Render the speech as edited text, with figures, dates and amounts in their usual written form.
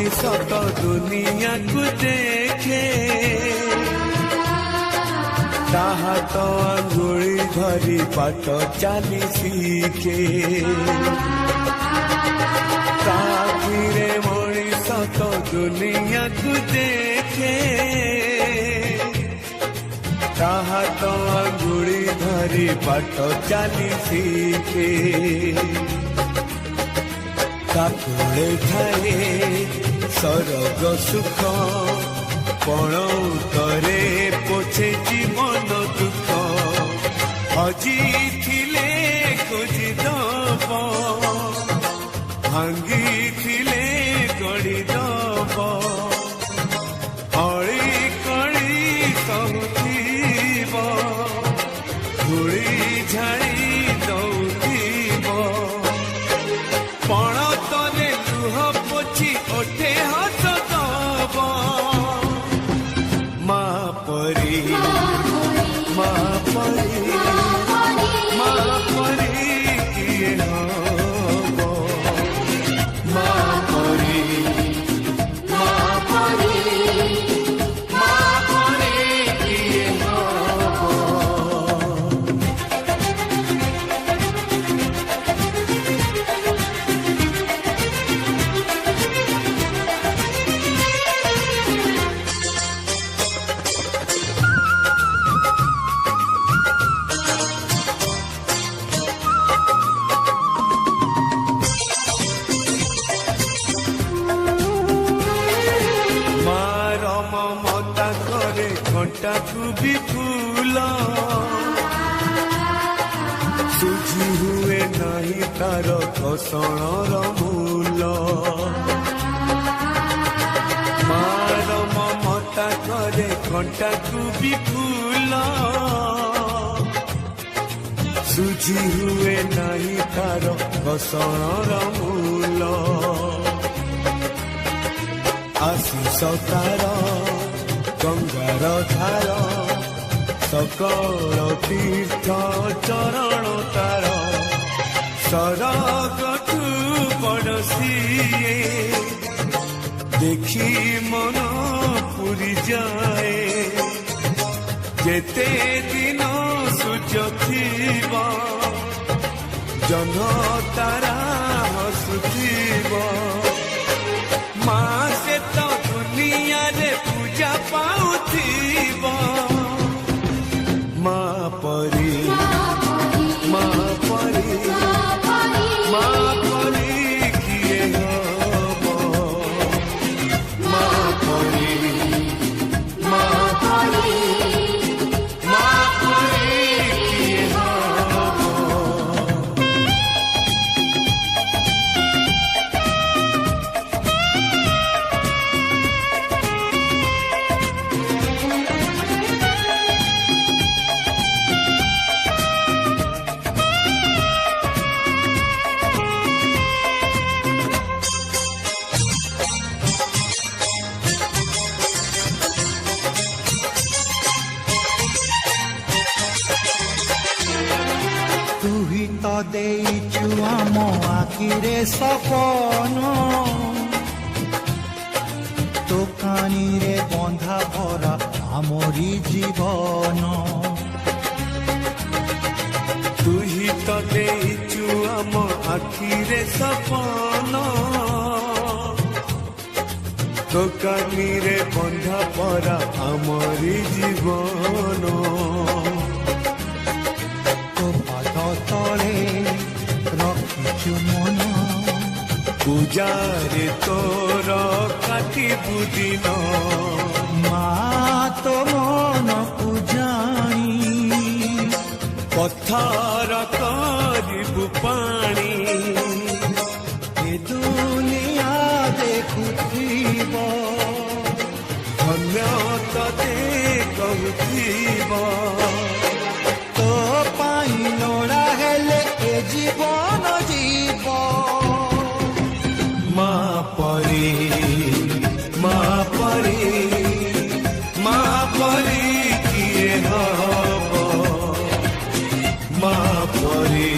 मनीष तो दुनिया को देखे ताहा तो अंगुली धरी बाट चली शिखे ताकिरे मनीष तो दुनिया को देखे ताहा तो अंगुली धरी बाट चली शिखे ताकुले थाए सरग सुख पण उतरे पोछे जीवन दुख हजी थिले खोजी दब भांगी थिले गड़ी दब अड़ी कड़ी कहूब धूली झाड़ी दौब पण तले लुह पोछी ओठे हस दब माँ परी माँ परी माँ परी किए हब माँ परी माँ परी माँ परी किए हब घंटाकू भी फूल सुझी हुए नहीं तार घसणर मूल मार ममता करे घंटाकू भी फूल सुझी हुए नहीं तार घसणर मूल आशीष तार गंगार धार सकल तीर्थ चरण तार सरगठू पड़ोसी देखी मन पूरी जाए जेते दिन सूर्य थीब जह्न तारा हसुथीब माँ से तो दुनिया रे पूजा पाउथीब माँ परी माँ परी माँ परी किए हब माँ परी माँ परी माँ परी किए हब ଦେଇଛୁ ଆମ ଆଖିରେ ସପନ ଦୋକାନୀରେ ବନ୍ଧା ଭରା ଆମରି ଜୀବନ तुही तो देइछु आम आखिरे सपन दोकानी रे बंधा परा आमरी जीवन तो पाद तले रखिछु मन पूजारे तोर काटिबु दिन ମା ତ ମନକୁ ଜାଣି पत्थर करिबु पानी ଏ ଦୁନିଆ ଦେଖୁଥିବ धन्य तते कहूथिब ତୋ ପାଇଁ ଲୋଡ଼ା ହେଲେ ଏ ଜୀବନ ଯିବ माँ परी माँ परी माँ परी किए हब माँ परी